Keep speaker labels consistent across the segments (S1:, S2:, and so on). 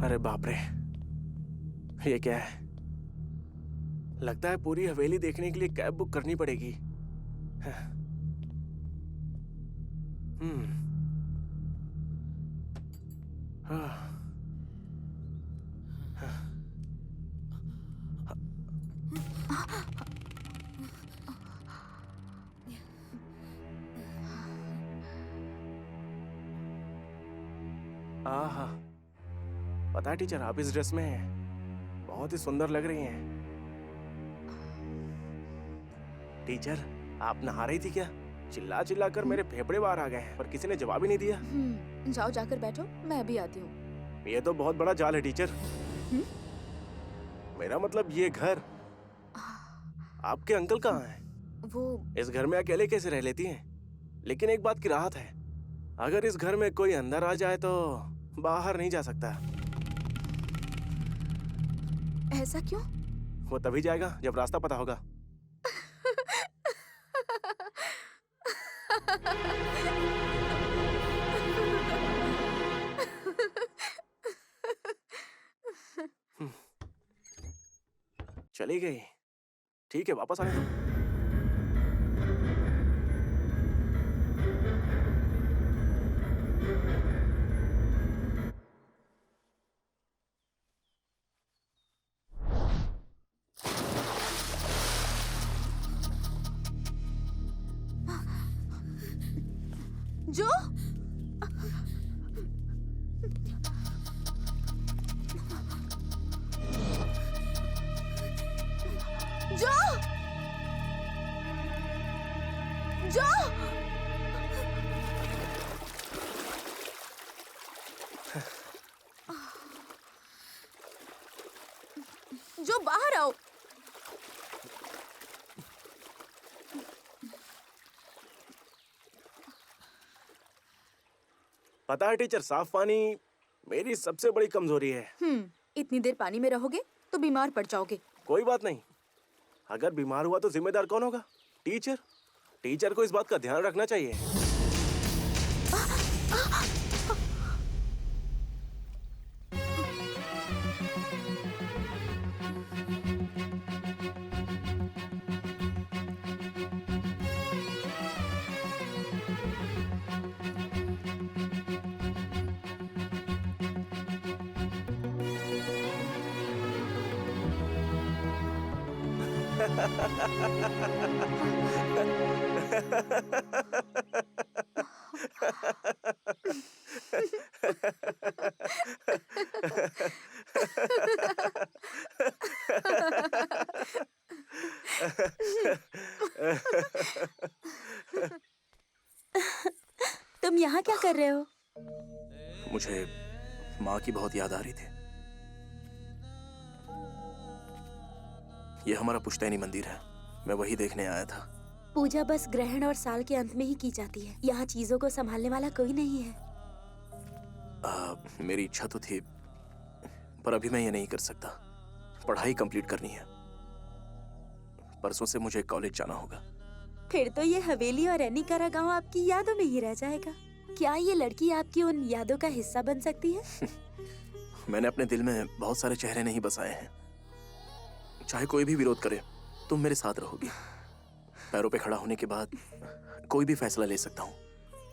S1: अरे बाप रे, ये क्या है? लगता है पूरी हवेली देखने के लिए कैब बुक करनी पड़ेगी। आहा, पता है टीचर, आप इस ड्रेस में बहुत ही सुंदर लग रही हैं। टीचर, आप नहा रही थी क्या? चिल्ला चिल्ला कर मेरे फेफड़े बाहर आ गए हैं, पर किसी ने जवाब ही नहीं दिया।
S2: जाओ जाकर बैठो, मैं अभी आती हूँ।
S1: ये तो बहुत बड़ा जाल है टीचर। मेरा मतलब ये घर, आपके अंकल कहाँ हैं?
S2: वो
S1: इस घर में अकेले कैसे रह लेती हैं? लेकिन एक बात की राहत है, अगर इस घर में कोई अंदर आ जाए तो बाहर नहीं जा सकता।
S2: ऐसा क्यों?
S1: वो तभी जाएगा जब रास्ता पता होगा। चली गई। ठीक है, वापस आने दो।
S2: जो जो जो जो बाहर आओ।
S1: पता है टीचर, साफ पानी मेरी सबसे बड़ी कमजोरी है।
S2: इतनी देर पानी में रहोगे तो बीमार पड़ जाओगे।
S1: कोई बात नहीं, अगर बीमार हुआ तो जिम्मेदार कौन होगा? टीचर। टीचर को इस बात का ध्यान रखना चाहिए।
S2: तुम यहाँ क्या कर रहे हो?
S1: मुझे माँ की बहुत याद आ रही थी। ये हमारा पुश्तैनी मंदिर है, मैं वही देखने आया था।
S2: पूजा बस ग्रहण और साल के अंत में ही की जाती है। यहाँ चीजों को संभालने वाला कोई नहीं है।
S1: मेरी इच्छा तो थी, पर अभी मैं ये नहीं कर सकता। पढ़ाई कंप्लीट करनी है। परसों से मुझे कॉलेज जाना होगा।
S2: फिर तो ये हवेली और एनिकारा गांव आपकी यादों में ही रह जाएगा। क्या ये लड़की आपकी उन यादों का हिस्सा बन सकती है?
S1: मैंने अपने दिल में बहुत सारे चेहरे नहीं बसाए हैं। चाहे कोई भी विरोध करे, तुम मेरे साथ रहोगी। पैरों पे खड़ा होने के बाद कोई भी फैसला ले सकता हूँ।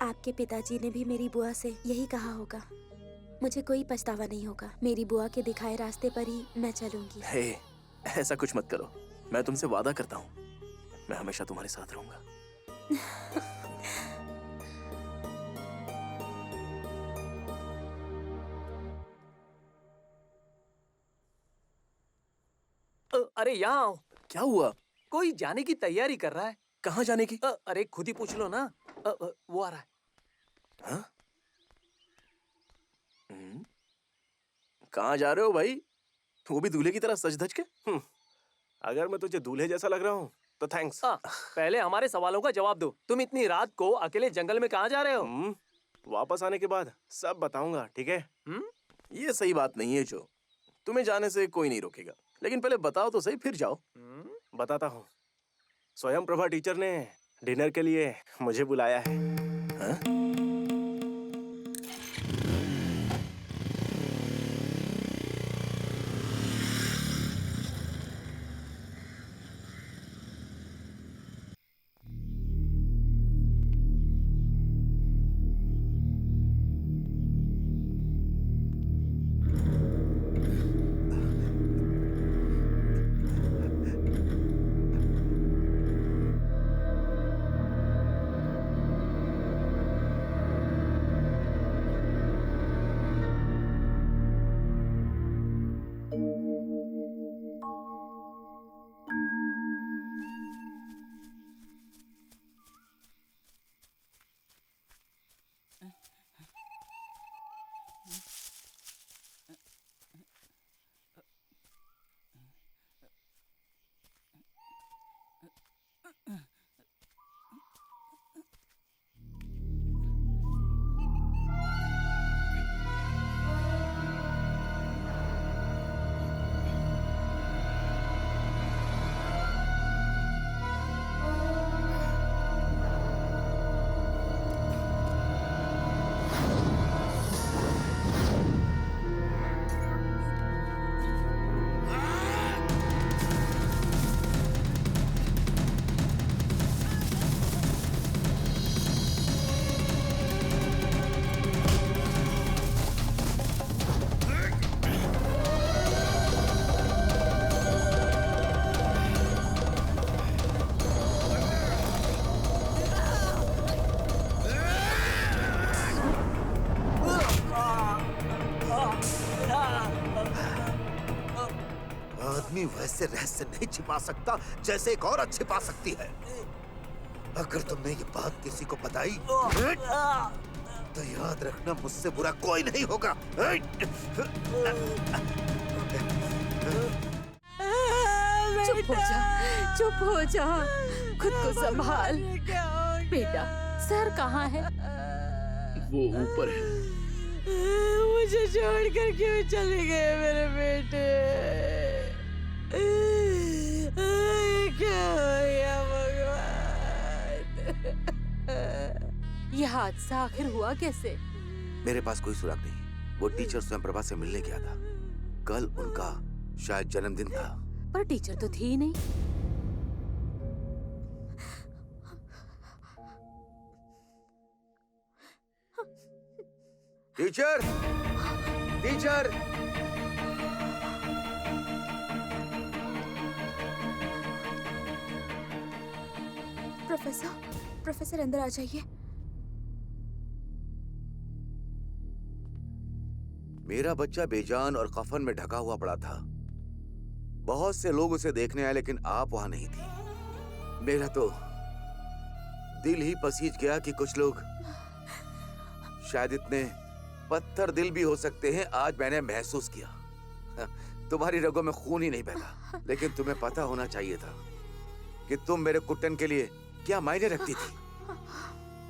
S2: आपके पिताजी ने भी मेरी बुआ से यही कहा होगा। मुझे कोई पछतावा नहीं होगा। मेरी बुआ के दिखाए रास्ते पर ही मैं चलूंगी।
S1: हे, ऐसा कुछ मत करो। मैं तुमसे वादा करता हूँ, मैं हमेशा तुम्हारे साथ रहूंगा।
S3: अरे यहाँ आओ।
S1: क्या हुआ?
S3: कोई जाने की तैयारी कर रहा है।
S1: कहाँ जाने की?
S3: अरे खुद ही पूछ लो ना। वो आ रहा है।
S1: हाँ? कहाँ जा रहे हो भाई? वो भी दूल्हे की तरह सज धज के? अगर मैं तुझे दूल्हे जैसा लग रहा हूँ तो थैंक्स।
S3: पहले हमारे सवालों का जवाब दो। तुम इतनी रात को अकेले जंगल में कहाँ जा रहे हो?
S1: वापस आने के बाद सब बताऊंगा, ठीक है? ये सही बात नहीं है जो, तुम्हें जाने से कोई नहीं रोकेगा, लेकिन पहले बताओ तो सही, फिर जाओ। बताता हूँ। स्वयं प्रभा टीचर ने डिनर के लिए मुझे बुलाया है। हाँ?
S4: आदमी वैसे रहस्य नहीं छिपा सकता जैसे एक औरत छिपा सकती है। अगर तुमने ये बात किसी को बताई तो याद रखना मुझसे बुरा कोई नहीं होगा।
S5: चुप हो जा, चुप हो जा, खुद को संभाल। बेटा, सर कहाँ है?
S6: वो ऊपर है।
S5: मुझे छोड़कर क्यों चले गए मेरे बेटे? क्या हो गया भगवान? ये हादसा आखिर हुआ कैसे?
S4: मेरे पास कोई सुराग नहीं। वो टीचर स्वयं प्रभा से मिलने गया था। कल उनका शायद जन्मदिन था।
S5: पर टीचर तो थी ही नहीं।
S4: टीचर, टीचर,
S2: प्रोफेसर अंदर आ जाइए।
S4: मेरा बच्चा बेजान और कफन में ढका हुआ पड़ा था। बहुत से लोग उसे देखने आए लेकिन आप वहां नहीं थी। मेरा तो दिल ही पसीज गया कि कुछ लोग शायद इतने पत्थर दिल भी हो सकते हैं। आज मैंने महसूस किया तुम्हारी रगों में खून ही नहीं बहता, लेकिन तुम्हें पता होना चाहिए था कि तुम मेरे कुट्टन के लिए क्या मायने रखती थी।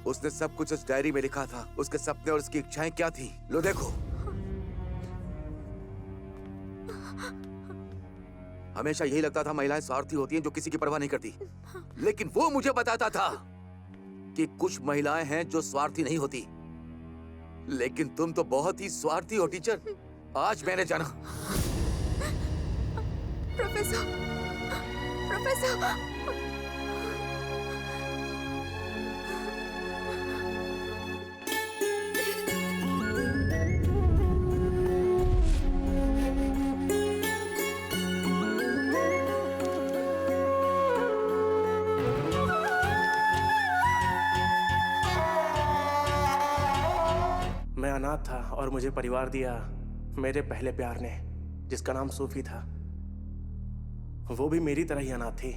S4: उसने सब कुछ उस डायरी में लिखा था। उसके सपने और उसकी इच्छाएं क्या थी, लो देखो। हमेशा यही लगता था महिलाएं स्वार्थी होती हैं जो किसी की परवाह नहीं करती, लेकिन वो मुझे बताता था कि कुछ महिलाएं हैं जो स्वार्थी नहीं होती। लेकिन तुम तो बहुत ही स्वार्थी हो टीचर। आज मैंने जाना।
S2: प्रोफेसर,
S1: मैं अनाथ था और मुझे परिवार दिया मेरे पहले प्यार ने, जिसका नाम सूफी था। वो भी मेरी तरह ही अनाथ थी।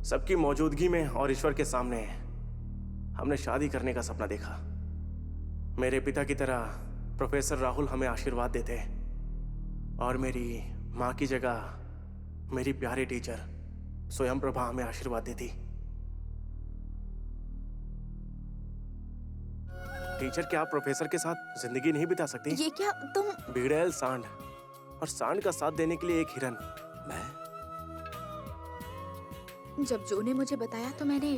S1: सबकी मौजूदगी में और ईश्वर के सामने हमने शादी करने का सपना देखा। मेरे पिता की तरह प्रोफेसर राहुल हमें आशीर्वाद देते और मेरी माँ की जगह मेरी प्यारी टीचर स्वयं प्रभा हमें आशीर्वाद देती। टीचर, क्या आप प्रोफेसर के साथ जिंदगी नहीं बिता सकती?
S2: ये क्या तुम?
S1: बिगड़ैल सांड और सांड का साथ देने के लिए एक हिरन।
S2: जब जो ने मुझे बताया तो मैंने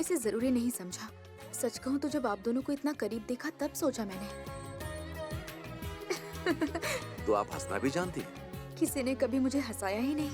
S2: इसे जरूरी नहीं समझा। सच कहूं तो जब आप दोनों को इतना करीब देखा तब सोचा मैंने।
S4: तो आप हंसना भी जानती हैं?
S2: किसी ने कभी मुझे हंसाया ही नहीं।